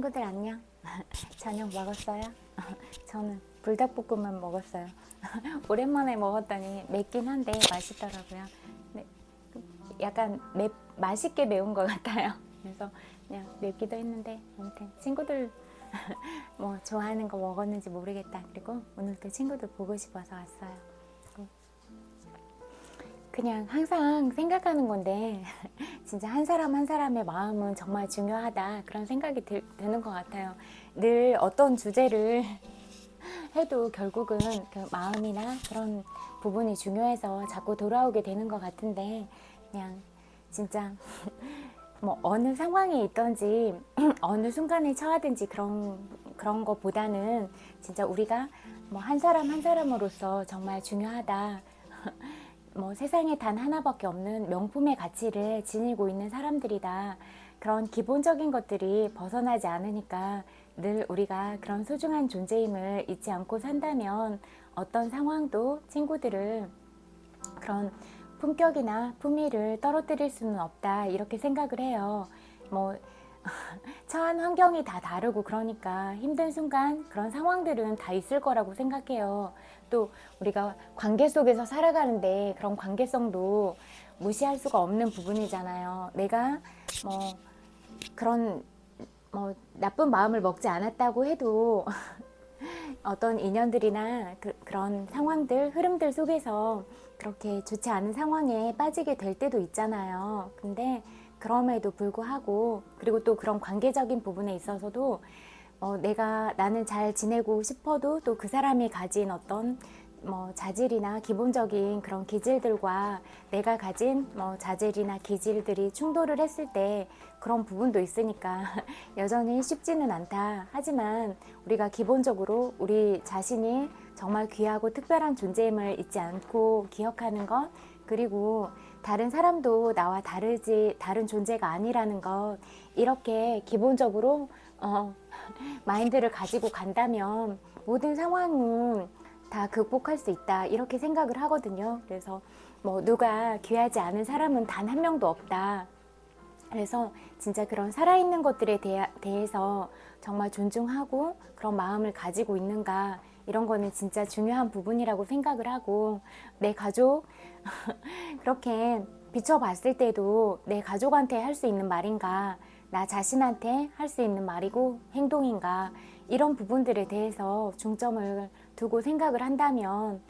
친구들 안녕. 저녁 먹었어요? 저는 불닭볶음면 먹었어요. 오랜만에 먹었더니 맵긴 한데 맛있더라고요. 네, 약간 맛있게 매운 것 같아요. 그래서 그냥 맵기도 했는데 아무튼 친구들 뭐 좋아하는 거 먹었는지 모르겠다. 그리고 오늘도 친구들 보고 싶어서 왔어요. 그냥 항상 생각하는 건데 진짜 한 사람 한 사람의 마음은 정말 중요하다 그런 생각이 드는 것 같아요. 늘 어떤 주제를 해도 결국은 그 마음이나 그런 부분이 중요해서 자꾸 돌아오게 되는 것 같은데 그냥 진짜 뭐 어느 상황에 있든지 어느 순간에 처하든지 그런 것보다는 진짜 우리가 뭐 한 사람 한 사람으로서 정말 중요하다. 뭐 세상에 단 하나밖에 없는 명품의 가치를 지니고 있는 사람들이다. 그런 기본적인 것들이 벗어나지 않으니까 늘 우리가 그런 소중한 존재임을 잊지 않고 산다면 어떤 상황도 친구들을 그런 품격이나 품위를 떨어뜨릴 수는 없다. 이렇게 생각을 해요. 뭐 처한 환경이 다 다르고 그러니까 힘든 순간 그런 상황들은 다 있을 거라고 생각해요. 또 우리가 관계 속에서 살아가는데 그런 관계성도 무시할 수가 없는 부분이잖아요. 내가 뭐 그런 뭐 나쁜 마음을 먹지 않았다고 해도 어떤 인연들이나 그런 상황들, 흐름들 속에서 그렇게 좋지 않은 상황에 빠지게 될 때도 있잖아요. 근데 그럼에도 불구하고 그리고 또 그런 관계적인 부분에 있어서도 나는 잘 지내고 싶어도 또 그 사람이 가진 어떤 뭐 자질이나 기본적인 그런 기질들과 내가 가진 뭐 자질이나 기질들이 충돌을 했을 때 그런 부분도 있으니까 여전히 쉽지는 않다. 하지만 우리가 기본적으로 우리 자신이 정말 귀하고 특별한 존재임을 잊지 않고 기억하는 것, 그리고 다른 사람도 나와 다른 존재가 아니라는 것, 이렇게 기본적으로 마인드를 가지고 간다면 모든 상황은 다 극복할 수 있다. 이렇게 생각을 하거든요. 그래서 뭐 누가 귀하지 않은 사람은 단 한 명도 없다. 그래서 진짜 그런 살아있는 것들에 대해서 정말 존중하고 그런 마음을 가지고 있는가, 이런 거는 진짜 중요한 부분이라고 생각을 하고, 내 가족 그렇게 비춰봤을 때도 내 가족한테 할 수 있는 말인가, 나 자신한테 할 수 있는 말이고 행동인가, 이런 부분들에 대해서 중점을 두고 생각을 한다면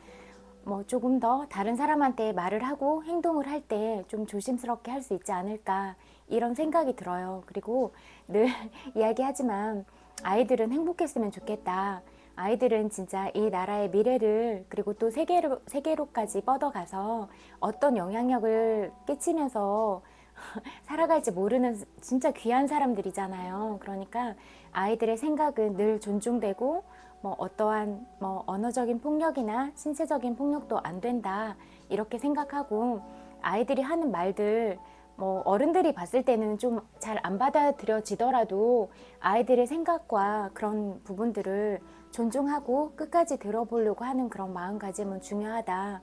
뭐 조금 더 다른 사람한테 말을 하고 행동을 할 때 좀 조심스럽게 할 수 있지 않을까, 이런 생각이 들어요. 그리고 늘 이야기하지만 아이들은 행복했으면 좋겠다. 아이들은 진짜 이 나라의 미래를, 그리고 또 세계로까지 뻗어가서 어떤 영향력을 끼치면서 살아갈지 모르는 진짜 귀한 사람들이잖아요. 그러니까 아이들의 생각은 늘 존중되고 뭐 어떠한 뭐 언어적인 폭력이나 신체적인 폭력도 안 된다. 이렇게 생각하고, 아이들이 하는 말들 뭐 어른들이 봤을 때는 좀 잘 안 받아들여지더라도 아이들의 생각과 그런 부분들을 존중하고 끝까지 들어보려고 하는 그런 마음가짐은 중요하다.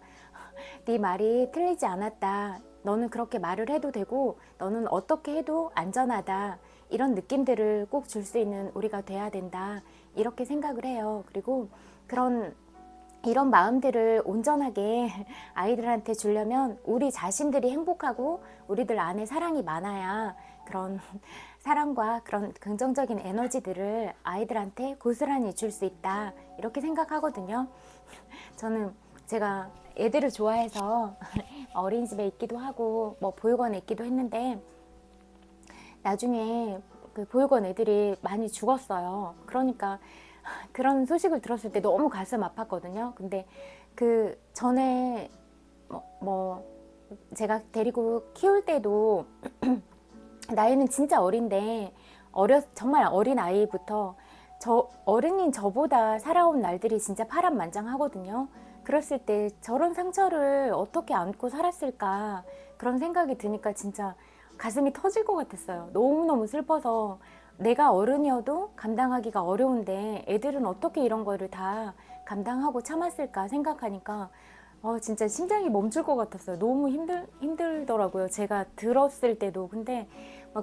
네 말이 틀리지 않았다. 너는 그렇게 말을 해도 되고 너는 어떻게 해도 안전하다. 이런 느낌들을 꼭 줄 수 있는 우리가 돼야 된다. 이렇게 생각을 해요. 그리고 이런 마음들을 온전하게 아이들한테 주려면 우리 자신들이 행복하고 우리들 안에 사랑이 많아야 그런 사랑과 그런 긍정적인 에너지들을 아이들한테 고스란히 줄 수 있다. 이렇게 생각하거든요. 저는 제가 애들을 좋아해서 어린이집에 있기도 하고 뭐 보육원에 있기도 했는데, 나중에 그 보육원 애들이 많이 죽었어요. 그러니까 그런 소식을 들었을 때 너무 가슴 아팠거든요. 근데 그 전에 뭐 제가 데리고 키울 때도 나이는 진짜 어린데 정말 어린 아이부터 어른인 저보다 살아온 날들이 진짜 파란만장하거든요. 그랬을 때 저런 상처를 어떻게 안고 살았을까, 그런 생각이 드니까 진짜 가슴이 터질 것 같았어요. 너무너무 슬퍼서 내가 어른이어도 감당하기가 어려운데 애들은 어떻게 이런 거를 다 감당하고 참았을까 생각하니까 진짜 심장이 멈출 것 같았어요. 너무 힘들더라고요. 제가 들었을 때도. 근데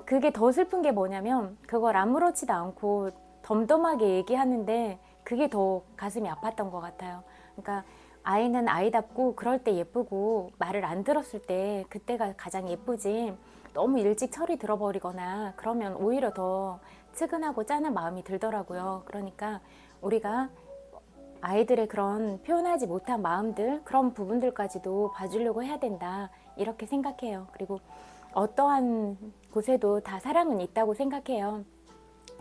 그게 더 슬픈 게 뭐냐면 그걸 아무렇지도 않고 덤덤하게 얘기하는데 그게 더 가슴이 아팠던 것 같아요. 그러니까 아이는 아이답고 그럴 때 예쁘고 말을 안 들었을 때 그때가 가장 예쁘지, 너무 일찍 철이 들어버리거나 그러면 오히려 더 측은하고 짠한 마음이 들더라고요. 그러니까 우리가 아이들의 그런 표현하지 못한 마음들, 그런 부분들까지도 봐주려고 해야 된다, 이렇게 생각해요. 그리고 어떠한 곳에도 다 사랑은 있다고 생각해요.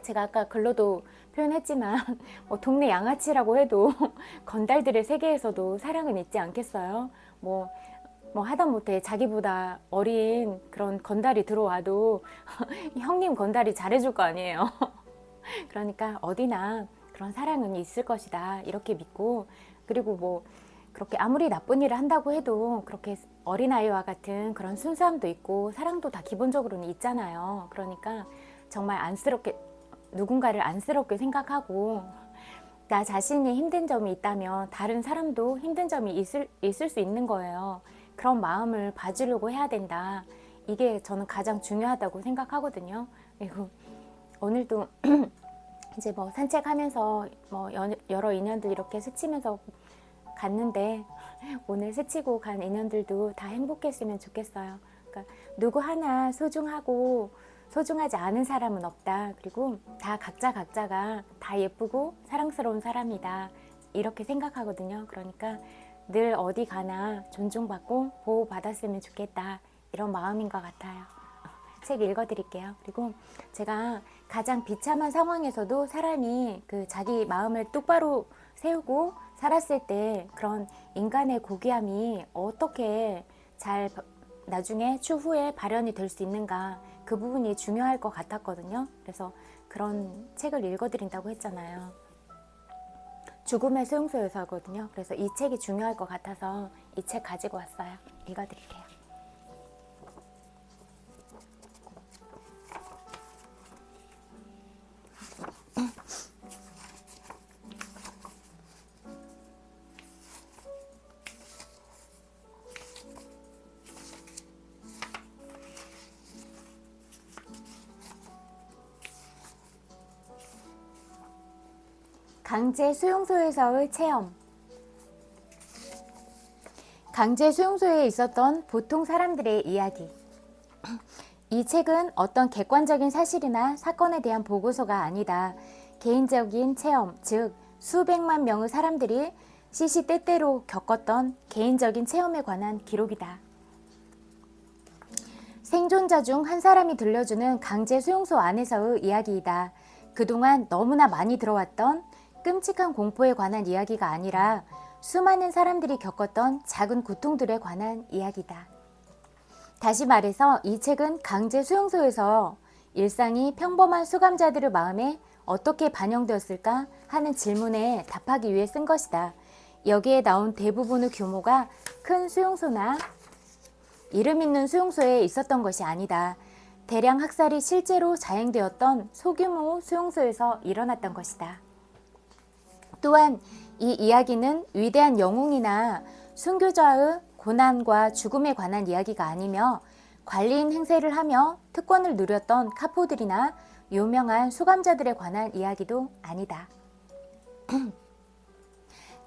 제가 아까 글로도 표현했지만 동네 양아치라고 해도 건달들의 세계에서도 사랑은 있지 않겠어요? 뭐 하다못해 자기보다 어린 그런 건달이 들어와도 형님 건달이 잘해줄 거 아니에요. 그러니까 어디나 그런 사랑은 있을 것이다, 이렇게 믿고, 그리고 그렇게 아무리 나쁜 일을 한다고 해도 그렇게 어린아이와 같은 그런 순수함도 있고 사랑도 다 기본적으로는 있잖아요. 그러니까 정말 누군가를 안쓰럽게 생각하고 나 자신이 힘든 점이 있다면 다른 사람도 힘든 점이 있을 수 있는 거예요. 그런 마음을 봐주려고 해야 된다. 이게 저는 가장 중요하다고 생각하거든요. 그리고 오늘도 이제 산책하면서 여러 인연들 이렇게 스치면서 갔는데 오늘 스치고 간 인연들도 다 행복했으면 좋겠어요. 그러니까 누구 하나 소중하고 소중하지 않은 사람은 없다. 그리고 다 각자가 다 예쁘고 사랑스러운 사람이다, 이렇게 생각하거든요. 그러니까 늘 어디 가나 존중받고 보호받았으면 좋겠다, 이런 마음인 것 같아요. 책 읽어드릴게요. 그리고 제가 가장 비참한 상황에서도 사람이 자기 마음을 똑바로 세우고 살았을 때 그런 인간의 고귀함이 어떻게 잘 나중에 추후에 발현이 될 수 있는가, 그 부분이 중요할 것 같았거든요. 그래서 그런 책을 읽어드린다고 했잖아요. 죽음의 수용소에서 하거든요. 그래서 이 책이 중요할 것 같아서 이 책 가지고 왔어요. 읽어드릴게요. 강제 수용소에서의 체험. 강제 수용소에 있었던 보통 사람들의 이야기. 이 책은 어떤 객관적인 사실이나 사건에 대한 보고서가 아니다. 개인적인 체험, 즉 수백만 명의 사람들이 시시때때로 겪었던 개인적인 체험에 관한 기록이다. 생존자 중 한 사람이 들려주는 강제 수용소 안에서의 이야기이다. 그동안 너무나 많이 들어왔던 끔찍한 공포에 관한 이야기가 아니라 수많은 사람들이 겪었던 작은 고통들에 관한 이야기다. 다시 말해서 이 책은 강제 수용소에서 일상이 평범한 수감자들의 마음에 어떻게 반영되었을까 하는 질문에 답하기 위해 쓴 것이다. 여기에 나온 대부분의 규모가 큰 수용소나 이름 있는 수용소에 있었던 것이 아니다. 대량 학살이 실제로 자행되었던 소규모 수용소에서 일어났던 것이다. 또한 이 이야기는 위대한 영웅이나 순교자의 고난과 죽음에 관한 이야기가 아니며 관리인 행세를 하며 특권을 누렸던 카포들이나 유명한 수감자들에 관한 이야기도 아니다.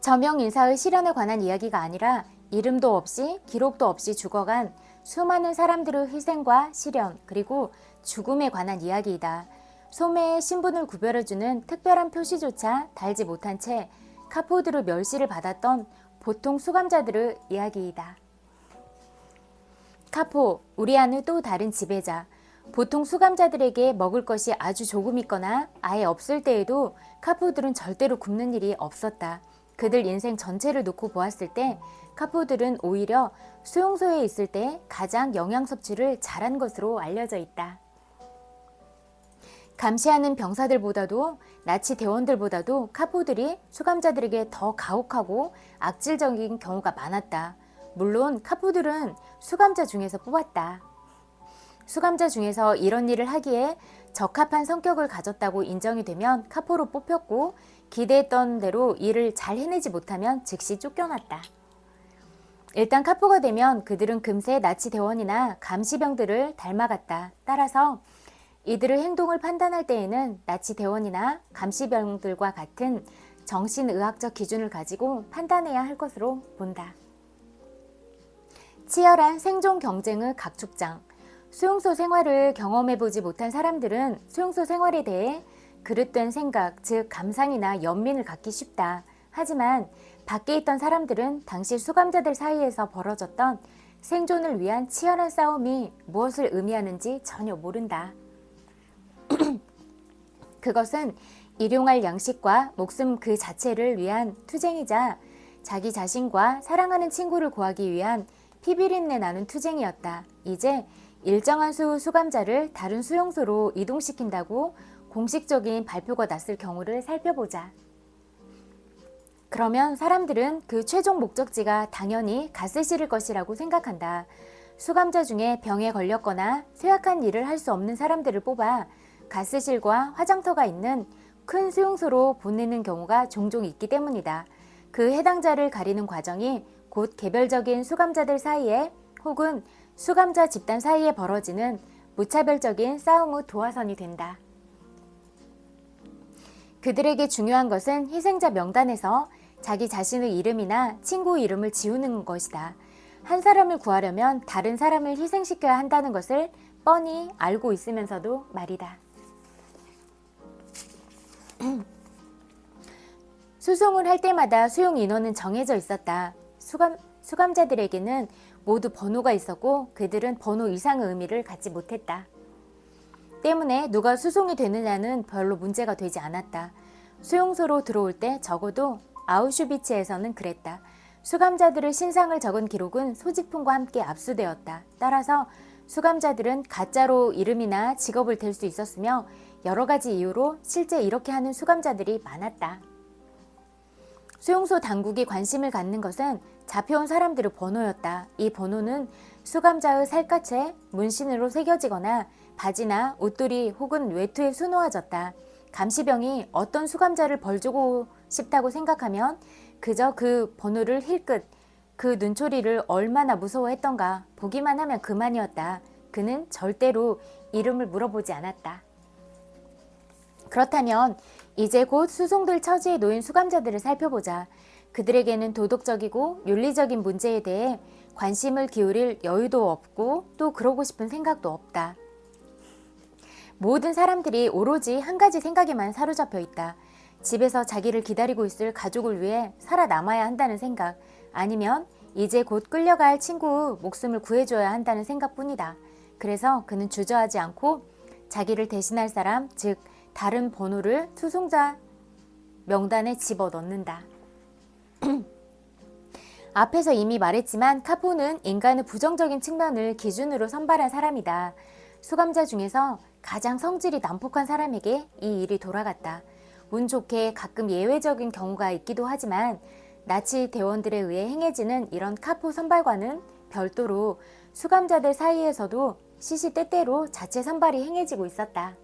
저명 인사의 실현에 관한 이야기가 아니라 이름도 없이 기록도 없이 죽어간 수많은 사람들의 희생과 실현, 그리고 죽음에 관한 이야기이다. 소매의 신분을 구별해주는 특별한 표시조차 달지 못한 채 카포드로 멸시를 받았던 보통 수감자들의 이야기이다. 카포, 우리 안의 또 다른 지배자. 보통 수감자들에게 먹을 것이 아주 조금 있거나 아예 없을 때에도 카포들은 절대로 굶는 일이 없었다. 그들 인생 전체를 놓고 보았을 때 카포들은 오히려 수용소에 있을 때 가장 영양 섭취를 잘한 것으로 알려져 있다. 감시하는 병사들보다도 나치 대원들보다도 카포들이 수감자들에게 더 가혹하고 악질적인 경우가 많았다. 물론 카포들은 수감자 중에서 뽑았다. 수감자 중에서 이런 일을 하기에 적합한 성격을 가졌다고 인정이 되면 카포로 뽑혔고, 기대했던 대로 일을 잘 해내지 못하면 즉시 쫓겨났다. 일단 카푸가 되면 그들은 금세 나치 대원이나 감시병들을 닮아갔다. 따라서 이들의 행동을 판단할 때에는 나치 대원이나 감시병들과 같은 정신의학적 기준을 가지고 판단해야 할 것으로 본다. 치열한 생존 경쟁의 각축장. 수용소 생활을 경험해보지 못한 사람들은 수용소 생활에 대해 그릇된 생각, 즉 감상이나 연민을 갖기 쉽다. 하지만 밖에 있던 사람들은 당시 수감자들 사이에서 벌어졌던 생존을 위한 치열한 싸움이 무엇을 의미하는지 전혀 모른다. 그것은 일용할 양식과 목숨 그 자체를 위한 투쟁이자 자기 자신과 사랑하는 친구를 구하기 위한 피비린내 나는 투쟁이었다. 이제 일정한 수 수감자를 다른 수용소로 이동시킨다고 공식적인 발표가 났을 경우를 살펴보자. 그러면 사람들은 그 최종 목적지가 당연히 가스실일 것이라고 생각한다. 수감자 중에 병에 걸렸거나 쇠약한 일을 할 수 없는 사람들을 뽑아 가스실과 화장터가 있는 큰 수용소로 보내는 경우가 종종 있기 때문이다. 그 해당자를 가리는 과정이 곧 개별적인 수감자들 사이에 혹은 수감자 집단 사이에 벌어지는 무차별적인 싸움의 도화선이 된다. 그들에게 중요한 것은 희생자 명단에서 자기 자신의 이름이나 친구 이름을 지우는 것이다. 한 사람을 구하려면 다른 사람을 희생시켜야 한다는 것을 뻔히 알고 있으면서도 말이다. 수송을 할 때마다 수용 인원은 정해져 있었다. 수감자들에게는 모두 번호가 있었고 그들은 번호 이상의 의미를 갖지 못했다. 때문에 누가 수송이 되느냐는 별로 문제가 되지 않았다. 수용소로 들어올 때 적어도 아우슈비츠에서는 그랬다. 수감자들의 신상을 적은 기록은 소지품과 함께 압수되었다. 따라서 수감자들은 가짜로 이름이나 직업을 댈 수 있었으며 여러 가지 이유로 실제 이렇게 하는 수감자들이 많았다. 수용소 당국이 관심을 갖는 것은 잡혀온 사람들의 번호였다. 이 번호는 수감자의 살갗에 문신으로 새겨지거나 바지나 옷도리 혹은 외투에 수놓아졌다. 감시병이 어떤 수감자를 벌주고 싶다고 생각하면 그저 그 번호를 힐끗 그 눈초리를 얼마나 무서워했던가 보기만 하면 그만이었다. 그는 절대로 이름을 물어보지 않았다. 그렇다면 이제 곧 수송될 처지에 놓인 수감자들을 살펴보자. 그들에게는 도덕적이고 윤리적인 문제에 대해 관심을 기울일 여유도 없고 또 그러고 싶은 생각도 없다. 모든 사람들이 오로지 한 가지 생각에만 사로잡혀 있다. 집에서 자기를 기다리고 있을 가족을 위해 살아남아야 한다는 생각, 아니면 이제 곧 끌려갈 친구의 목숨을 구해줘야 한다는 생각뿐이다. 그래서 그는 주저하지 않고 자기를 대신할 사람, 즉 다른 번호를 수송자 명단에 집어넣는다. 앞에서 이미 말했지만 카포는 인간의 부정적인 측면을 기준으로 선발한 사람이다. 수감자 중에서 가장 성질이 난폭한 사람에게 이 일이 돌아갔다. 운 좋게 가끔 예외적인 경우가 있기도 하지만 나치 대원들에 의해 행해지는 이런 카포 선발과는 별도로 수감자들 사이에서도 시시때때로 자체 선발이 행해지고 있었다.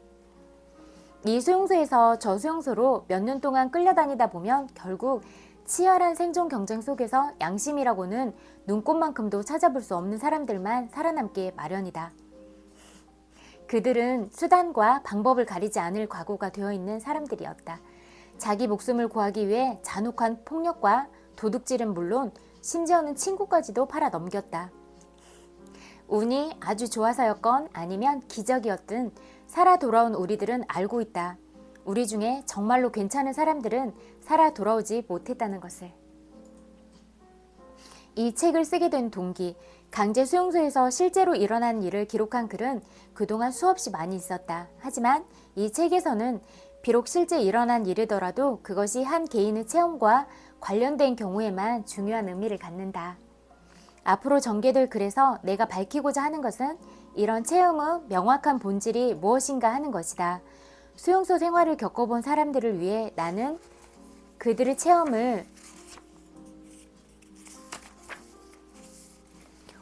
이 수용소에서 저 수용소로 몇 년 동안 끌려다니다 보면 결국 치열한 생존 경쟁 속에서 양심이라고는 눈꽃만큼도 찾아볼 수 없는 사람들만 살아남기 마련이다. 그들은 수단과 방법을 가리지 않을 각오가 되어 있는 사람들이었다. 자기 목숨을 구하기 위해 잔혹한 폭력과 도둑질은 물론 심지어는 친구까지도 팔아 넘겼다. 운이 아주 좋아서였건 아니면 기적이었든 살아 돌아온 우리들은 알고 있다. 우리 중에 정말로 괜찮은 사람들은 살아 돌아오지 못했다는 것을. 이 책을 쓰게 된 동기, 강제 수용소에서 실제로 일어난 일을 기록한 글은 그동안 수없이 많이 있었다. 하지만 이 책에서는 비록 실제 일어난 일이더라도 그것이 한 개인의 체험과 관련된 경우에만 중요한 의미를 갖는다. 앞으로 전개될 글에서 내가 밝히고자 하는 것은 이런 체험의 명확한 본질이 무엇인가 하는 것이다. 수용소 생활을 겪어본 사람들을 위해 나는 그들의 체험을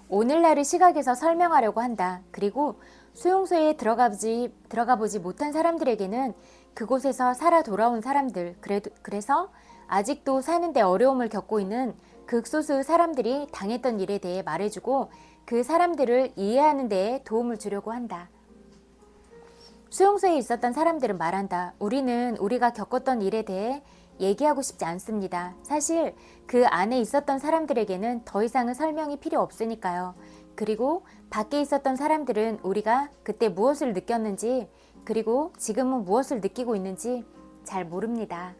오늘날의 시각에서 설명하려고 한다. 그리고 수용소에 들어가보지 못한 사람들에게는 그곳에서 살아 돌아온 사람들, 그래서 아직도 사는데 어려움을 겪고 있는 극소수 사람들이 당했던 일에 대해 말해주고 그 사람들을 이해하는 데에 도움을 주려고 한다. 수용소에 있었던 사람들은 말한다. 우리는 우리가 겪었던 일에 대해 얘기하고 싶지 않습니다. 사실 그 안에 있었던 사람들에게는 더 이상은 설명이 필요 없으니까요. 그리고 밖에 있었던 사람들은 우리가 그때 무엇을 느꼈는지 그리고 지금은 무엇을 느끼고 있는지 잘 모릅니다.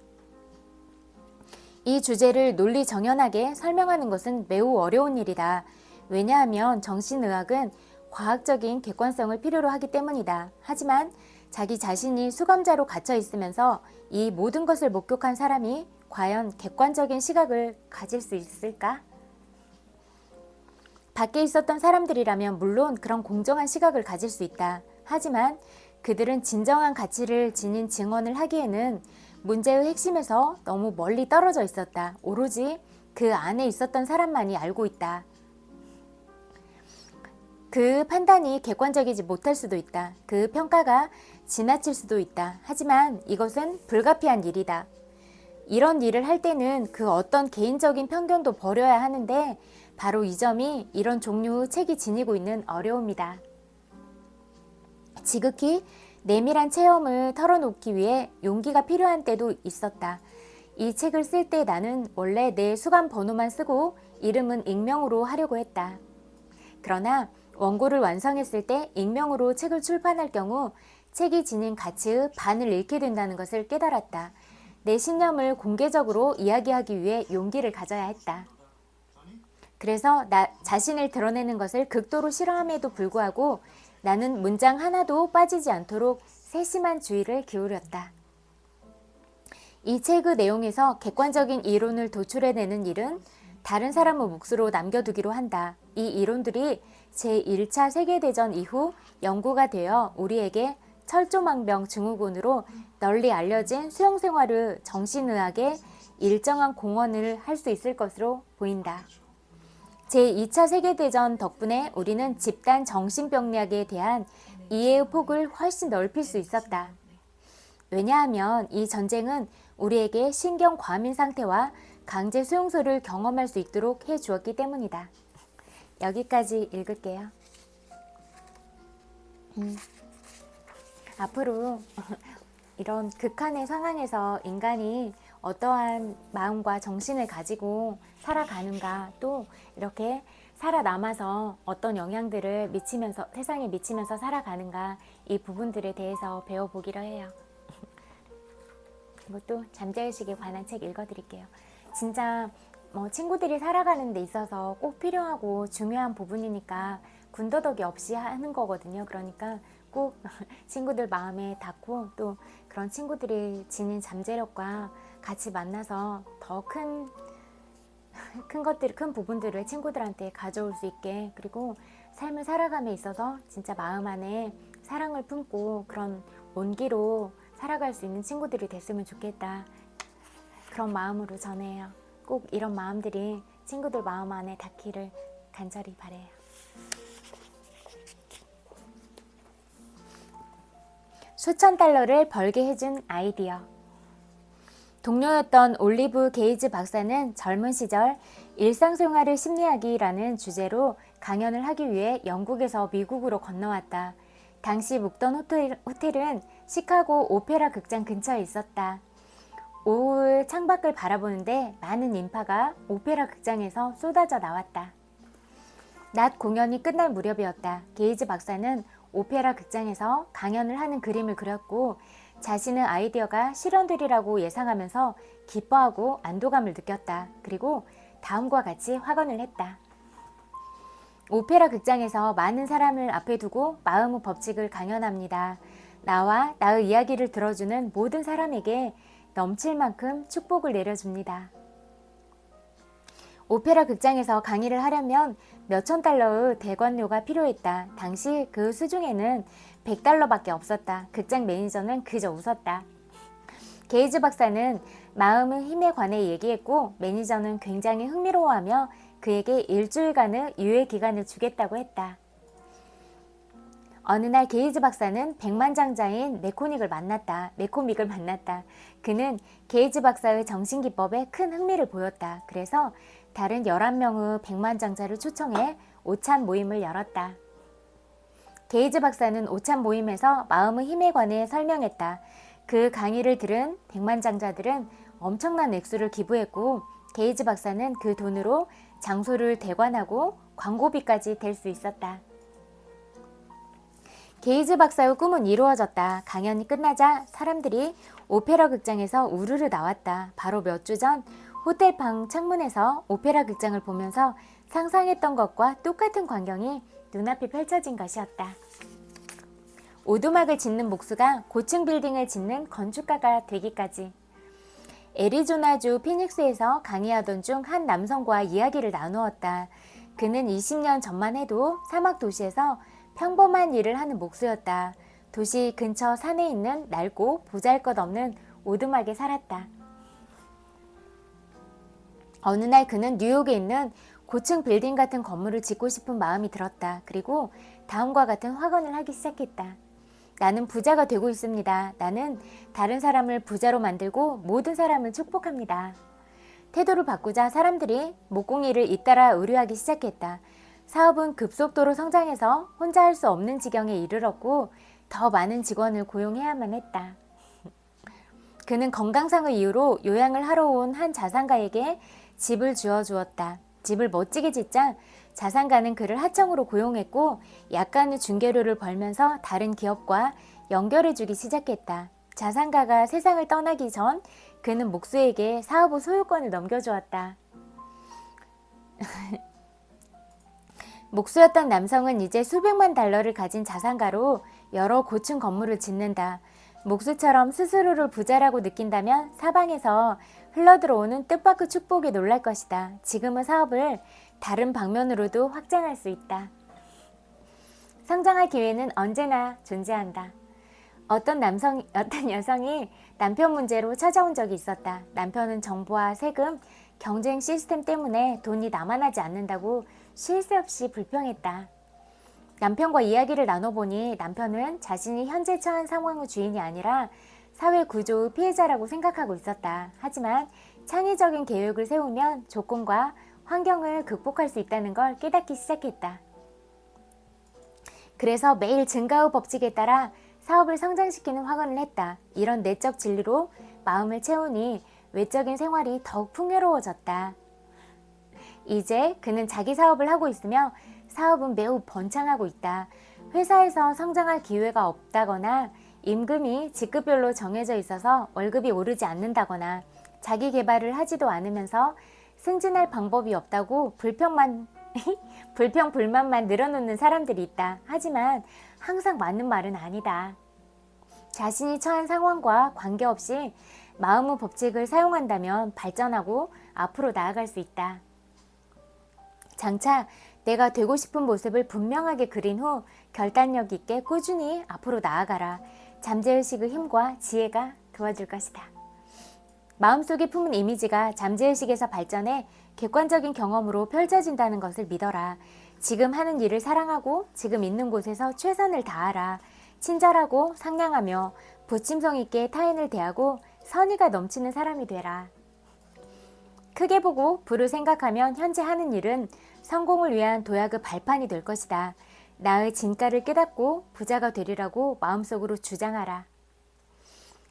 이 주제를 논리 정연하게 설명하는 것은 매우 어려운 일이다. 왜냐하면 정신의학은 과학적인 객관성을 필요로 하기 때문이다. 하지만 자기 자신이 수감자로 갇혀 있으면서 이 모든 것을 목격한 사람이 과연 객관적인 시각을 가질 수 있을까? 밖에 있었던 사람들이라면 물론 그런 공정한 시각을 가질 수 있다. 하지만 그들은 진정한 가치를 지닌 증언을 하기에는 문제의 핵심에서 너무 멀리 떨어져 있었다. 오로지 그 안에 있었던 사람만이 알고 있다. 그 판단이 객관적이지 못할 수도 있다. 그 평가가 지나칠 수도 있다. 하지만 이것은 불가피한 일이다. 이런 일을 할 때는 그 어떤 개인적인 편견도 버려야 하는데 바로 이 점이 이런 종류의 책이 지니고 있는 어려움이다. 지극히 내밀한 체험을 털어놓기 위해 용기가 필요한 때도 있었다. 이 책을 쓸 때 나는 원래 내 수감 번호만 쓰고 이름은 익명으로 하려고 했다. 그러나 원고를 완성했을 때 익명으로 책을 출판할 경우 책이 지닌 가치의 반을 잃게 된다는 것을 깨달았다. 내 신념을 공개적으로 이야기하기 위해 용기를 가져야 했다. 그래서 나 자신을 드러내는 것을 극도로 싫어함에도 불구하고 나는 문장 하나도 빠지지 않도록 세심한 주의를 기울였다. 이 책의 내용에서 객관적인 이론을 도출해내는 일은 다른 사람의 몫으로 남겨두기로 한다. 이 이론들이 제1차 세계대전 이후 연구가 되어 우리에게 철조망병 증후군으로 널리 알려진 수용생활의 정신의학에 일정한 공헌을 할 수 있을 것으로 보인다. 제2차 세계대전 덕분에 우리는 집단 정신병리학에 대한 이해의 폭을 훨씬 넓힐 수 있었다. 왜냐하면 이 전쟁은 우리에게 신경 과민 상태와 강제 수용소를 경험할 수 있도록 해 주었기 때문이다. 여기까지 읽을게요. 앞으로 이런 극한의 상황에서 인간이 어떠한 마음과 정신을 가지고 살아가는가, 또 이렇게 살아남아서 어떤 영향들을 미치면서 세상에 미치면서 살아가는가, 이 부분들에 대해서 배워보기로 해요. 이것도 잠재의식에 관한 책 읽어드릴게요. 진짜 친구들이 살아가는 데 있어서 꼭 필요하고 중요한 부분이니까 군더더기 없이 하는 거거든요. 그러니까 꼭 친구들 마음에 닿고 또 그런 친구들이 지닌 잠재력과 같이 만나서 더 큰 부분들을 친구들한테 가져올 수 있게, 그리고 삶을 살아감에 있어서 진짜 마음 안에 사랑을 품고 그런 온기로 살아갈 수 있는 친구들이 됐으면 좋겠다. 그런 마음으로 전해요. 꼭 이런 마음들이 친구들 마음 안에 닿기를 간절히 바라요. 수천 달러를 벌게 해준 아이디어. 동료였던 올리브 게이지 박사는 젊은 시절 일상생활의 심리학이라는 주제로 강연을 하기 위해 영국에서 미국으로 건너왔다. 당시 묵던 호텔은 시카고 오페라 극장 근처에 있었다. 오후 창밖을 바라보는데 많은 인파가 오페라 극장에서 쏟아져 나왔다. 낮 공연이 끝날 무렵이었다. 게이지 박사는 오페라 극장에서 강연을 하는 그림을 그렸고 자신의 아이디어가 실현되리라고 예상하면서 기뻐하고 안도감을 느꼈다. 그리고 다음과 같이 확언을 했다. 오페라 극장에서 많은 사람을 앞에 두고 마음의 법칙을 강연합니다. 나와 나의 이야기를 들어주는 모든 사람에게 넘칠 만큼 축복을 내려줍니다. 오페라 극장에서 강의를 하려면 몇천 달러의 대관료가 필요했다. 당시 그 수중에는 100달러밖에 없었다. 극장 매니저는 그저 웃었다. 게이지 박사는 마음의 힘에 관해 얘기했고 매니저는 굉장히 흥미로워하며 그에게 일주일간의 유예 기간을 주겠다고 했다. 어느 날 게이지 박사는 백만장자인 매코믹을 만났다. 그는 게이지 박사의 정신기법에 큰 흥미를 보였다. 그래서 다른 11명의 백만장자를 초청해 오찬 모임을 열었다. 게이즈 박사는 오찬 모임에서 마음의 힘에 관해 설명했다. 그 강의를 들은 백만장자들은 엄청난 액수를 기부했고 게이즈 박사는 그 돈으로 장소를 대관하고 광고비까지 댈 수 있었다. 게이즈 박사의 꿈은 이루어졌다. 강연이 끝나자 사람들이 오페라 극장에서 우르르 나왔다. 바로 몇 주 전 호텔 방 창문에서 오페라 극장을 보면서 상상했던 것과 똑같은 광경이 눈앞에 펼쳐진 것이었다. 오두막을 짓는 목수가 고층 빌딩을 짓는 건축가가 되기까지. 애리조나주 피닉스에서 강의하던 중 한 남성과 이야기를 나누었다. 그는 20년 전만 해도 사막 도시에서 평범한 일을 하는 목수였다. 도시 근처 산에 있는 낡고 보잘것없는 오두막에 살았다. 어느 날 그는 뉴욕에 있는 고층 빌딩 같은 건물을 짓고 싶은 마음이 들었다. 그리고 다음과 같은 확언을 하기 시작했다. 나는 부자가 되고 있습니다. 나는 다른 사람을 부자로 만들고 모든 사람을 축복합니다. 태도를 바꾸자 사람들이 목공일을 잇따라 의뢰하기 시작했다. 사업은 급속도로 성장해서 혼자 할 수 없는 지경에 이르렀고 더 많은 직원을 고용해야만 했다. 그는 건강상의 이유로 요양을 하러 온 한 자산가에게 집을 주어주었다. 집을 멋지게 짓자 자산가는 그를 하청으로 고용했고 약간의 중개료를 벌면서 다른 기업과 연결해주기 시작했다. 자산가가 세상을 떠나기 전 그는 목수에게 사업의 소유권을 넘겨주었다. 목수였던 남성은 이제 수백만 달러를 가진 자산가로 여러 고층 건물을 짓는다. 목수처럼 스스로를 부자라고 느낀다면 사방에서 흘러들어오는 뜻밖의 축복에 놀랄 것이다. 지금의 사업을 다른 방면으로도 확장할 수 있다. 성장할 기회는 언제나 존재한다. 어떤 여성이 남편 문제로 찾아온 적이 있었다. 남편은 정부와 세금, 경쟁 시스템 때문에 돈이 남아나지 않는다고 쉴 새 없이 불평했다. 남편과 이야기를 나눠보니 남편은 자신이 현재 처한 상황의 주인이 아니라 사회 구조의 피해자라고 생각하고 있었다. 하지만 창의적인 계획을 세우면 조건과 환경을 극복할 수 있다는 걸 깨닫기 시작했다. 그래서 매일 증가의 법칙에 따라 사업을 성장시키는 확언을 했다. 이런 내적 진리로 마음을 채우니 외적인 생활이 더욱 풍요로워졌다. 이제 그는 자기 사업을 하고 있으며 사업은 매우 번창하고 있다. 회사에서 성장할 기회가 없다거나 임금이 직급별로 정해져 있어서 월급이 오르지 않는다거나 자기 개발을 하지도 않으면서 승진할 방법이 없다고 불평불만만 늘어놓는 사람들이 있다. 하지만 항상 맞는 말은 아니다. 자신이 처한 상황과 관계없이 마음의 법칙을 사용한다면 발전하고 앞으로 나아갈 수 있다. 장차 내가 되고 싶은 모습을 분명하게 그린 후 결단력 있게 꾸준히 앞으로 나아가라. 잠재의식의 힘과 지혜가 도와줄 것이다. 마음속에 품은 이미지가 잠재의식에서 발전해 객관적인 경험으로 펼쳐진다는 것을 믿어라. 지금 하는 일을 사랑하고 지금 있는 곳에서 최선을 다하라. 친절하고 상냥하며 부침성 있게 타인을 대하고 선의가 넘치는 사람이 되라. 크게 보고 부를 생각하면 현재 하는 일은 성공을 위한 도약의 발판이 될 것이다. 나의 진가를 깨닫고 부자가 되리라고 마음속으로 주장하라.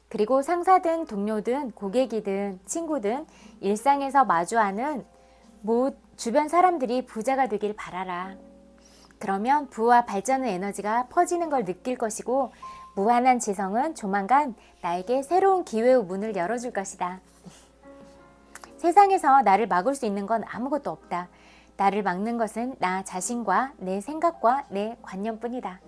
그리고 상사든 동료든 고객이든 친구든 일상에서 마주하는 주변 사람들이 부자가 되길 바라라. 그러면 부와 발전의 에너지가 퍼지는 걸 느낄 것이고 무한한 지성은 조만간 나에게 새로운 기회의 문을 열어줄 것이다. 세상에서 나를 막을 수 있는 건 아무것도 없다. 나를 막는 것은 나 자신과 내 생각과 내 관념뿐이다.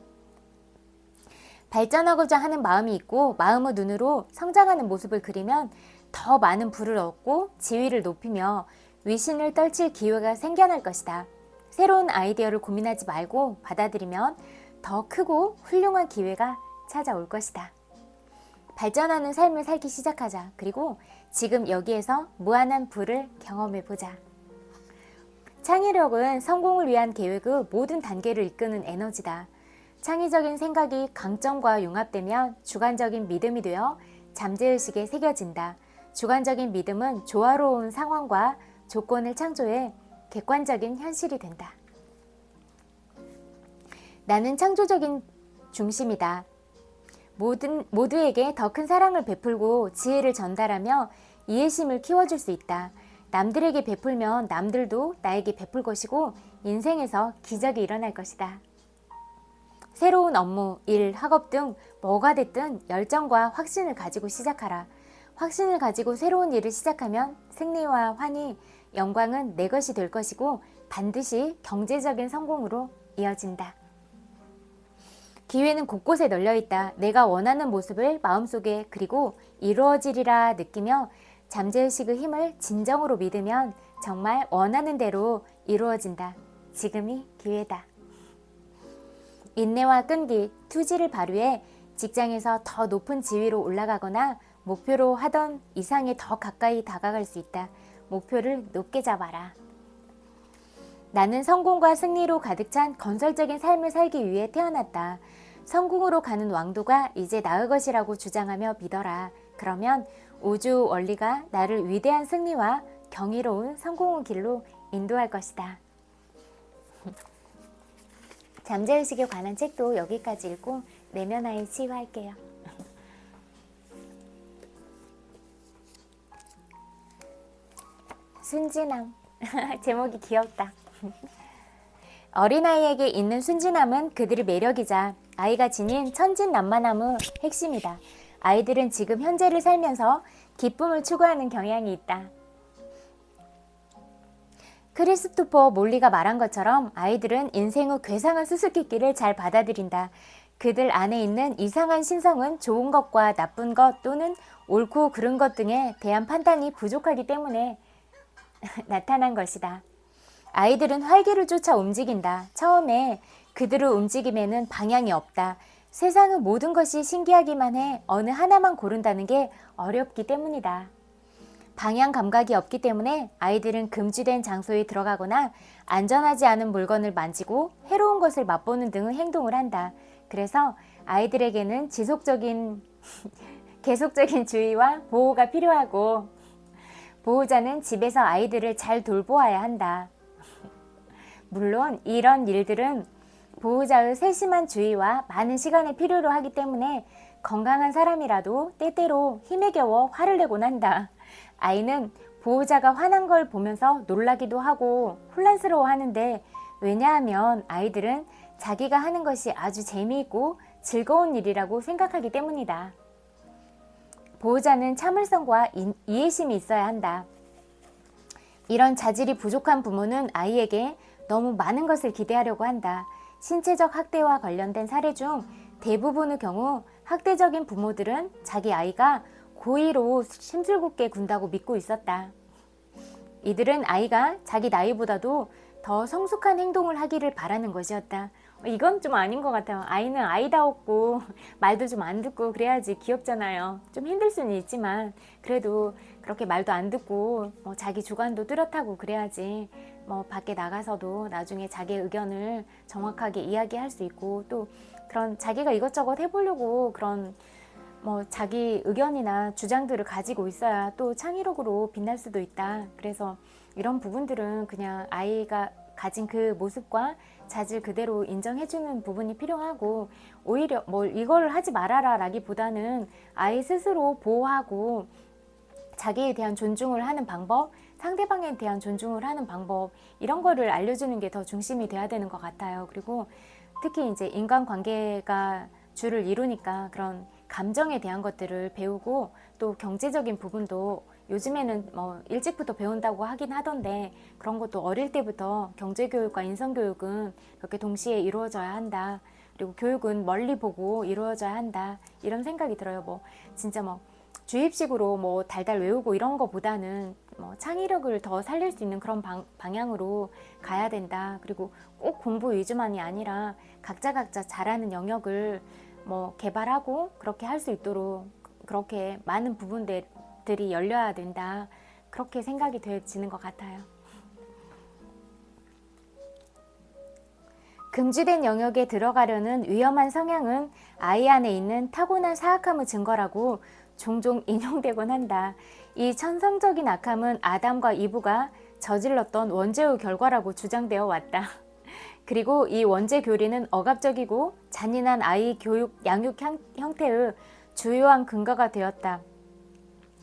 발전하고자 하는 마음이 있고 마음의 눈으로 성장하는 모습을 그리면 더 많은 부를 얻고 지위를 높이며 위신을 떨칠 기회가 생겨날 것이다. 새로운 아이디어를 고민하지 말고 받아들이면 더 크고 훌륭한 기회가 찾아올 것이다. 발전하는 삶을 살기 시작하자. 그리고 지금 여기에서 무한한 부를 경험해보자. 창의력은 성공을 위한 계획의 모든 단계를 이끄는 에너지다. 창의적인 생각이 강점과 융합되면 주관적인 믿음이 되어 잠재의식에 새겨진다. 주관적인 믿음은 조화로운 상황과 조건을 창조해 객관적인 현실이 된다. 나는 창조적인 중심이다. 모두에게 더 큰 사랑을 베풀고 지혜를 전달하며 이해심을 키워줄 수 있다. 남들에게 베풀면 남들도 나에게 베풀 것이고 인생에서 기적이 일어날 것이다. 새로운 업무, 일, 학업 등 뭐가 됐든 열정과 확신을 가지고 시작하라. 확신을 가지고 새로운 일을 시작하면 승리와 환희, 영광은 내 것이 될 것이고 반드시 경제적인 성공으로 이어진다. 기회는 곳곳에 널려있다. 내가 원하는 모습을 마음속에 그리고 이루어지리라 느끼며 잠재의식의 힘을 진정으로 믿으면 정말 원하는 대로 이루어진다. 지금이 기회다. 인내와 끈기, 투지를 발휘해 직장에서 더 높은 지위로 올라가거나 목표로 하던 이상에 더 가까이 다가갈 수 있다. 목표를 높게 잡아라. 나는 성공과 승리로 가득 찬 건설적인 삶을 살기 위해 태어났다. 성공으로 가는 왕도가 이제 나의 것이라고 주장하며 믿어라. 그러면 우주 원리가 나를 위대한 승리와 경이로운 성공의 길로 인도할 것이다. 잠재의식에 관한 책도 여기까지 읽고 내면화에 치유할게요. 순진함. 제목이 귀엽다. 어린아이에게 있는 순진함은 그들의 매력이자 아이가 지닌 천진난만함의 핵심이다. 아이들은 지금 현재를 살면서 기쁨을 추구하는 경향이 있다. 크리스토퍼 몰리가 말한 것처럼 아이들은 인생의 괴상한 수수께끼를 잘 받아들인다. 그들 안에 있는 이상한 신성은 좋은 것과 나쁜 것 또는 옳고 그른 것 등에 대한 판단이 부족하기 때문에 나타난 것이다. 아이들은 활기를 쫓아 움직인다. 처음에 그들의 움직임에는 방향이 없다. 세상의 모든 것이 신기하기만 해 어느 하나만 고른다는 게 어렵기 때문이다. 방향 감각이 없기 때문에 아이들은 금지된 장소에 들어가거나 안전하지 않은 물건을 만지고 해로운 것을 맛보는 등의 행동을 한다. 그래서 아이들에게는 계속적인 주의와 보호가 필요하고 보호자는 집에서 아이들을 잘 돌보아야 한다. 물론 이런 일들은 보호자의 세심한 주의와 많은 시간을 필요로 하기 때문에 건강한 사람이라도 때때로 힘에 겨워 화를 내곤 한다. 아이는 보호자가 화난 걸 보면서 놀라기도 하고 혼란스러워 하는데 왜냐하면 아이들은 자기가 하는 것이 아주 재미있고 즐거운 일이라고 생각하기 때문이다. 보호자는 참을성과 이해심이 있어야 한다. 이런 자질이 부족한 부모는 아이에게 너무 많은 것을 기대하려고 한다. 신체적 학대와 관련된 사례 중 대부분의 경우 학대적인 부모들은 자기 아이가 고의로 심술궂게 군다고 믿고 있었다. 이들은 아이가 자기 나이보다도 더 성숙한 행동을 하기를 바라는 것이었다. 이건 좀 아닌 것 같아요. 아이는 아이다웠고 말도 좀 안 듣고 그래야지 귀엽잖아요. 좀 힘들 수는 있지만 그래도 그렇게 말도 안 듣고 자기 주관도 뚜렷하고 그래야지 밖에 나가서도 나중에 자기의 의견을 정확하게 이야기할 수 있고 또 그런 자기가 이것저것 해보려고 그런 자기 의견이나 주장들을 가지고 있어야 또 창의력으로 빛날 수도 있다. 그래서 이런 부분들은 그냥 아이가 가진 그 모습과 자질 그대로 인정해주는 부분이 필요하고 오히려 이걸 하지 말아라 라기보다는 아이 스스로 보호하고 자기에 대한 존중을 하는 방법, 상대방에 대한 존중을 하는 방법 이런 거를 알려주는 게 더 중심이 돼야 되는 것 같아요. 그리고 특히 이제 인간관계가 주를 이루니까 그런 감정에 대한 것들을 배우고 또 경제적인 부분도 요즘에는 일찍부터 배운다고 하긴 하던데 그런 것도 어릴 때부터 경제교육과 인성교육은 그렇게 동시에 이루어져야 한다. 그리고 교육은 멀리 보고 이루어져야 한다. 이런 생각이 들어요. 진짜 주입식으로 달달 외우고 이런 거보다는 창의력을 더 살릴 수 있는 그런 방향으로 가야 된다. 그리고 꼭 공부 위주만이 아니라 각자 잘하는 영역을 개발하고 그렇게 할 수 있도록 그렇게 많은 부분들이 열려야 된다. 그렇게 생각이 되어지는 것 같아요. 금지된 영역에 들어가려는 위험한 성향은 아이 안에 있는 타고난 사악함의 증거라고 종종 인용되곤 한다. 이 천성적인 악함은 아담과 이브가 저질렀던 원죄의 결과라고 주장되어 왔다. 그리고 이 원죄 교리는 억압적이고 잔인한 아이 교육, 양육 형태의 주요한 근거가 되었다.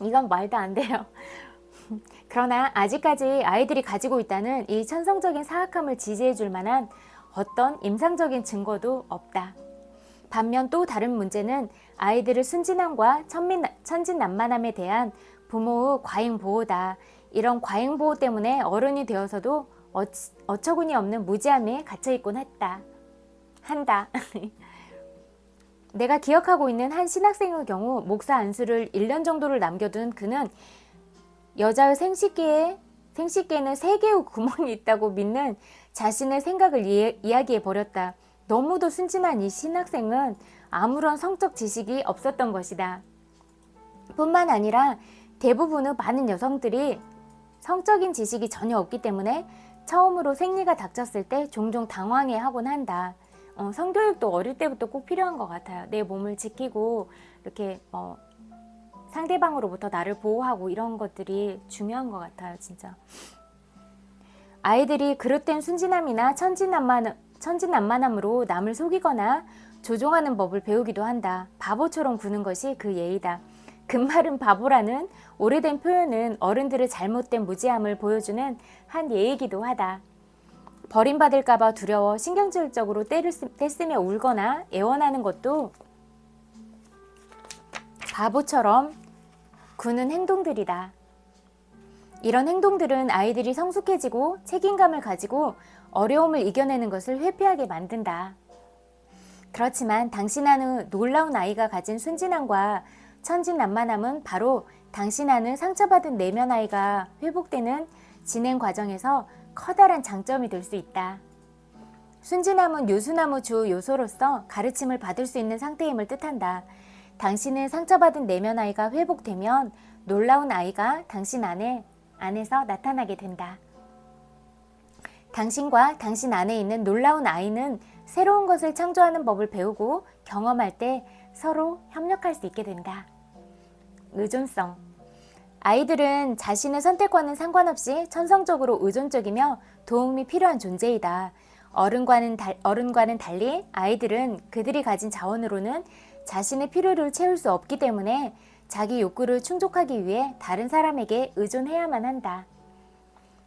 이건 말도 안 돼요. 그러나 아직까지 아이들이 가지고 있다는 이 천성적인 사악함을 지지해 줄 만한 어떤 임상적인 증거도 없다. 반면 또 다른 문제는 아이들의 순진함과 천진난만함에 대한 부모의 과잉보호다. 이런 과잉보호 때문에 어른이 되어서도 어처구니 없는 무지함에 갇혀있곤 한다. 내가 기억하고 있는 한 신학생의 경우 목사 안수를 1년 정도를 남겨둔 그는 여자의 생식기에는 3개의 구멍이 있다고 믿는 자신의 생각을 이야기해버렸다. 너무도 순진한 이 신학생은 아무런 성적 지식이 없었던 것이다. 뿐만 아니라 대부분의 많은 여성들이 성적인 지식이 전혀 없기 때문에 처음으로 생리가 닥쳤을 때 종종 당황해하곤 한다. 성교육도 어릴 때부터 꼭 필요한 것 같아요. 내 몸을 지키고 이렇게 상대방으로부터 나를 보호하고 이런 것들이 중요한 것 같아요. 진짜. 아이들이 그릇된 순진함이나 천진난만함으로 남을 속이거나 조종하는 법을 배우기도 한다. 바보처럼 구는 것이 그 예의다. 금마른 바보라는 오래된 표현은 어른들의 잘못된 무지함을 보여주는 한 예이기도 하다. 버림받을까봐 두려워 신경질적으로 떼쓰며 울거나 애원하는 것도 바보처럼 구는 행동들이다. 이런 행동들은 아이들이 성숙해지고 책임감을 가지고 어려움을 이겨내는 것을 회피하게 만든다. 그렇지만 당신 안의 놀라운 아이가 가진 순진함과 천진난만함은 바로 당신 안의 상처받은 내면 아이가 회복되는 진행 과정에서 커다란 장점이 될 수 있다. 순진함은 유수나무 주 요소로서 가르침을 받을 수 있는 상태임을 뜻한다. 당신의 상처받은 내면 아이가 회복되면 놀라운 아이가 당신 안에서 나타나게 된다. 당신과 당신 안에 있는 놀라운 아이는 새로운 것을 창조하는 법을 배우고 경험할 때 서로 협력할 수 있게 된다. 의존성. 아이들은 자신의 선택과는 상관없이 천성적으로 의존적이며 도움이 필요한 존재이다. 어른과는 달리 아이들은 그들이 가진 자원으로는 자신의 필요를 채울 수 없기 때문에 자기 욕구를 충족하기 위해 다른 사람에게 의존해야만 한다.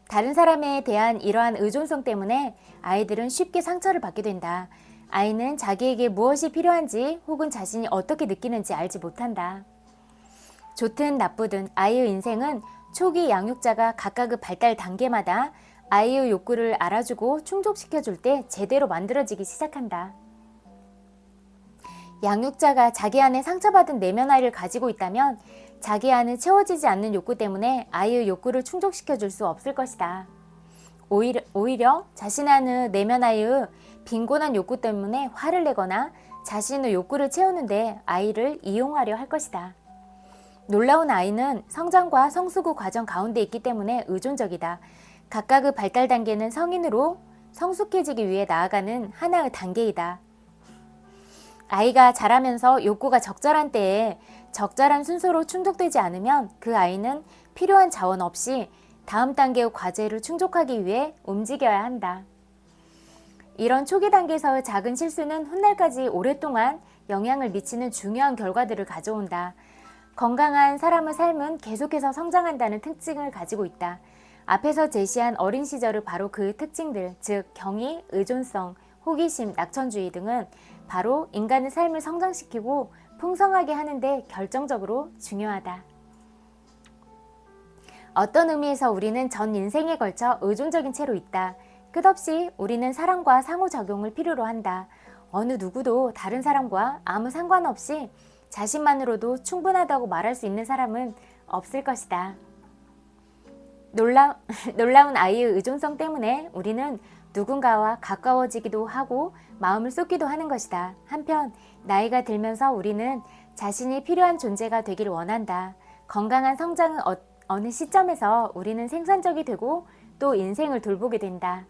다른 사람에 대한 이러한 의존성 때문에 아이들은 쉽게 상처를 받게 된다. 아이는 자기에게 무엇이 필요한지 혹은 자신이 어떻게 느끼는지 알지 못한다. 좋든 나쁘든 아이의 인생은 초기 양육자가 각각의 발달 단계마다 아이의 욕구를 알아주고 충족시켜줄 때 제대로 만들어지기 시작한다. 양육자가 자기 안에 상처받은 내면 아이를 가지고 있다면 자기 안에 채워지지 않는 욕구 때문에 아이의 욕구를 충족시켜줄 수 없을 것이다. 오히려 자신 안의 내면 아이의 빈곤한 욕구 때문에 화를 내거나 자신의 욕구를 채우는데 아이를 이용하려 할 것이다. 놀라운 아이는 성장과 성수구 과정 가운데 있기 때문에 의존적이다. 각각의 발달 단계는 성인으로 성숙해지기 위해 나아가는 하나의 단계이다. 아이가 자라면서 욕구가 적절한 때에 적절한 순서로 충족되지 않으면 그 아이는 필요한 자원 없이 다음 단계의 과제를 충족하기 위해 움직여야 한다. 이런 초기 단계에서의 작은 실수는 훗날까지 오랫동안 영향을 미치는 중요한 결과들을 가져온다. 건강한 사람의 삶은 계속해서 성장한다는 특징을 가지고 있다. 앞에서 제시한 어린 시절의 바로 그 특징들, 즉 경의, 의존성, 호기심, 낙천주의 등은 바로 인간의 삶을 성장시키고 풍성하게 하는데 결정적으로 중요하다. 어떤 의미에서 우리는 전 인생에 걸쳐 의존적인 채로 있다. 끝없이 우리는 사랑과 상호작용을 필요로 한다. 어느 누구도 다른 사람과 아무 상관없이 자신만으로도 충분하다고 말할 수 있는 사람은 없을 것이다. 놀라운 아이의 의존성 때문에 우리는 누군가와 가까워지기도 하고 마음을 쏟기도 하는 것이다. 한편 나이가 들면서 우리는 자신이 필요한 존재가 되길 원한다. 건강한 성장은 어느 시점에서 우리는 생산적이 되고 또 인생을 돌보게 된다.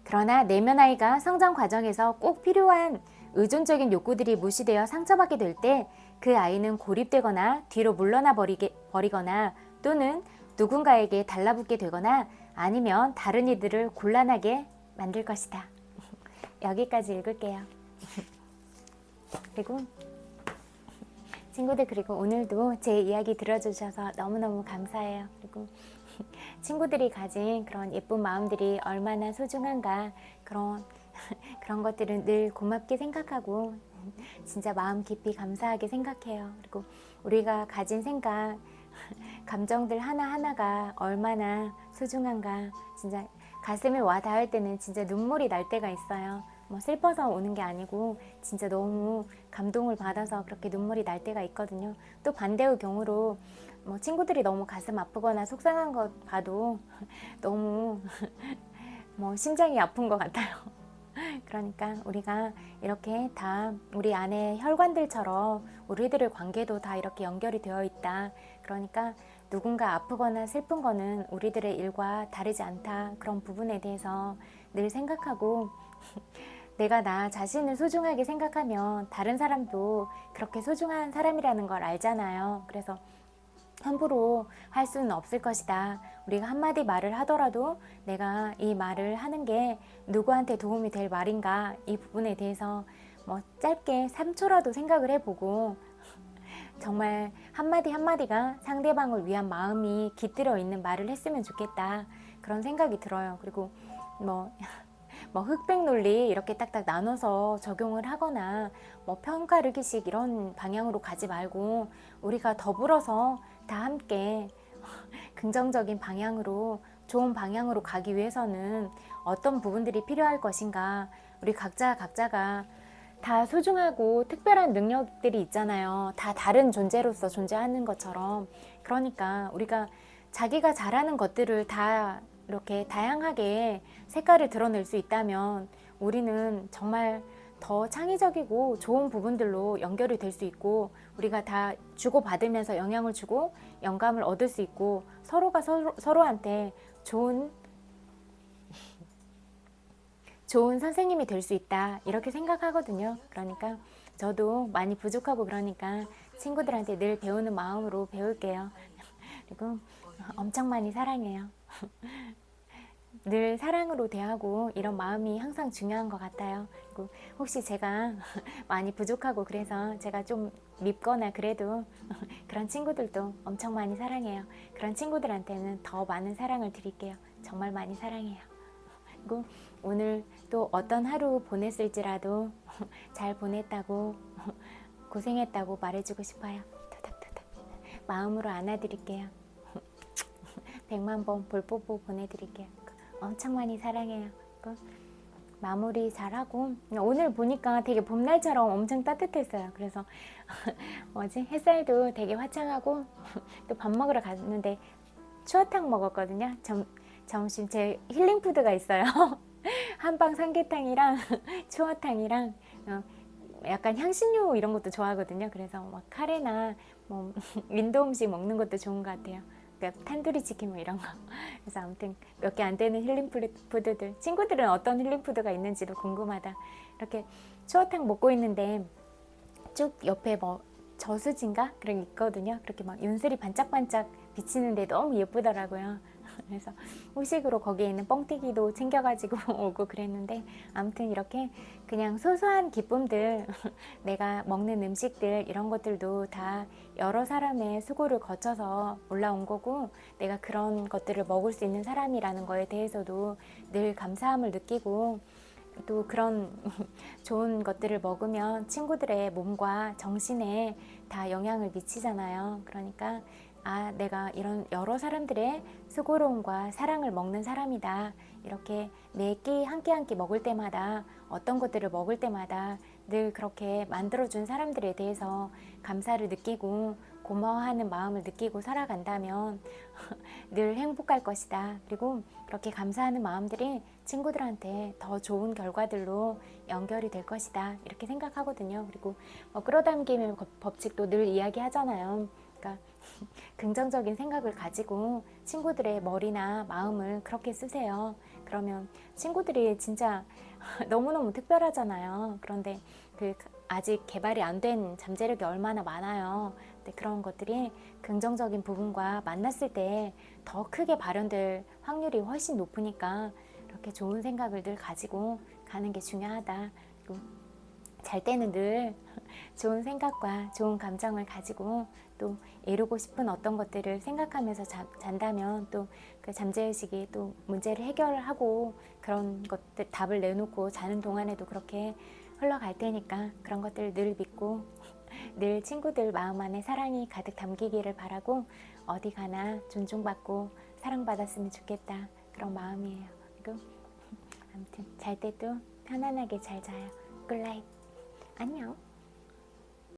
그러나 내면 아이가 성장 과정에서 꼭 필요한 의존적인 욕구들이 무시되어 상처받게 될 때 그 아이는 고립되거나 뒤로 물러나 버리거나 또는 누군가에게 달라붙게 되거나 아니면 다른 이들을 곤란하게 만들 것이다. 여기까지 읽을게요. 그리고 친구들, 그리고 오늘도 제 이야기 들어주셔서 너무너무 감사해요. 그리고 친구들이 가진 그런 예쁜 마음들이 얼마나 소중한가, 그런 것들은 늘 고맙게 생각하고 진짜 마음 깊이 감사하게 생각해요. 그리고 우리가 가진 생각, 감정들 하나하나가 얼마나 소중한가, 진짜 가슴에 와 닿을 때는 진짜 눈물이 날 때가 있어요. 뭐 슬퍼서 오는 게 아니고 진짜 너무 감동을 받아서 그렇게 눈물이 날 때가 있거든요. 또 반대의 경우로 뭐 친구들이 너무 가슴 아프거나 속상한 것 봐도 너무 뭐 심장이 아픈 것 같아요. 그러니까 우리가 이렇게 다 우리 안에 혈관들처럼 우리들의 관계도 다 이렇게 연결이 되어 있다. 그러니까 누군가 아프거나 슬픈 거는 우리들의 일과 다르지 않다. 그런 부분에 대해서 늘 생각하고 내가 나 자신을 소중하게 생각하면 다른 사람도 그렇게 소중한 사람이라는 걸 알잖아요. 그래서 함부로 할 수는 없을 것이다. 우리가 한마디 말을 하더라도 내가 이 말을 하는 게 누구한테 도움이 될 말인가, 이 부분에 대해서 뭐 짧게 3초라도 생각을 해보고 정말 한마디 한마디가 상대방을 위한 마음이 깃들어 있는 말을 했으면 좋겠다. 그런 생각이 들어요. 그리고 뭐 흑백 논리 이렇게 딱딱 나눠서 적용을 하거나 뭐 편가르기식 이런 방향으로 가지 말고 우리가 더불어서 다 함께 긍정적인 방향으로, 좋은 방향으로 가기 위해서는 어떤 부분들이 필요할 것인가, 우리 각자가 다 소중하고 특별한 능력들이 있잖아요. 다 다른 존재로서 존재하는 것처럼. 그러니까 우리가 자기가 잘하는 것들을 다 이렇게 다양하게 색깔을 드러낼 수 있다면 우리는 정말 더 창의적이고 좋은 부분들로 연결이 될 수 있고, 우리가 다 주고받으면서 영향을 주고 영감을 얻을 수 있고, 서로가 서로한테 좋은 선생님이 될 수 있다, 이렇게 생각하거든요. 그러니까 저도 많이 부족하고 그러니까 친구들한테 늘 배우는 마음으로 배울게요. 그리고 엄청 많이 사랑해요. 늘 사랑으로 대하고 이런 마음이 항상 중요한 것 같아요. 그리고 혹시 제가 많이 부족하고 그래서 제가 좀 밉거나 그래도 그런 친구들도 엄청 많이 사랑해요. 그런 친구들한테는 더 많은 사랑을 드릴게요. 정말 많이 사랑해요. 그리고 오늘 또 어떤 하루 보냈을지라도 잘 보냈다고 고생했다고 말해주고 싶어요. 토닥토닥 마음으로 안아드릴게요. 100만 번 볼뽀뽀 보내드릴게요. 엄청 많이 사랑해요. 마무리 잘하고, 오늘 보니까 되게 봄날처럼 엄청 따뜻했어요. 그래서 햇살도 되게 화창하고 또 밥 먹으러 갔는데 추어탕 먹었거든요. 점심 제 힐링 푸드가 있어요. 한방 삼계탕이랑 추어탕이랑 약간 향신료 이런 것도 좋아하거든요. 그래서 막 카레나 뭐 인도 음식 먹는 것도 좋은 것 같아요. 그러니까 탄두리 치킨 뭐 이런 거. 그래서 아무튼 몇 개 안 되는 힐링 푸드들, 친구들은 어떤 힐링 푸드가 있는지도 궁금하다. 이렇게 추어탕 먹고 있는데 쭉 옆에 뭐 저수지인가 그런 게 있거든요. 그렇게 막 윤슬이 반짝반짝 비치는데 너무 예쁘더라고요. 그래서 후식으로 거기에 있는 뻥튀기도 챙겨가지고 오고 그랬는데, 아무튼 이렇게 그냥 소소한 기쁨들, 내가 먹는 음식들 이런 것들도 다 여러 사람의 수고를 거쳐서 올라온 거고, 내가 그런 것들을 먹을 수 있는 사람이라는 거에 대해서도 늘 감사함을 느끼고, 또 그런 좋은 것들을 먹으면 친구들의 몸과 정신에 다 영향을 미치잖아요. 그러니까 내가 이런 여러 사람들의 수고로움과 사랑을 먹는 사람이다. 이렇게 매 끼 한 끼 한 끼 먹을 때마다, 어떤 것들을 먹을 때마다 늘 그렇게 만들어준 사람들에 대해서 감사를 느끼고 고마워하는 마음을 느끼고 살아간다면 늘 행복할 것이다. 그리고 그렇게 감사하는 마음들이 친구들한테 더 좋은 결과들로 연결이 될 것이다. 이렇게 생각하거든요. 그리고 끌어당김의 법칙도 늘 이야기하잖아요. 그러니까 긍정적인 생각을 가지고 친구들의 머리나 마음을 그렇게 쓰세요. 그러면 친구들이 진짜 너무너무 특별하잖아요. 그런데 그 아직 개발이 안 된 잠재력이 얼마나 많아요. 근데 그런 것들이 긍정적인 부분과 만났을 때 더 크게 발현될 확률이 훨씬 높으니까 이렇게 좋은 생각을 늘 가지고 가는 게 중요하다. 그리고 잘 때는 늘 좋은 생각과 좋은 감정을 가지고 또 이루고 싶은 어떤 것들을 생각하면서 잔다면 또 그 잠재의식이 또 문제를 해결하고 그런 것들 답을 내놓고 자는 동안에도 그렇게 흘러갈 테니까 그런 것들을 늘 믿고 늘 친구들 마음 안에 사랑이 가득 담기기를 바라고 어디 가나 존중받고 사랑받았으면 좋겠다 그런 마음이에요. 그리고 아무튼 잘 때도 편안하게 잘 자요. 굿나잇. 안녕.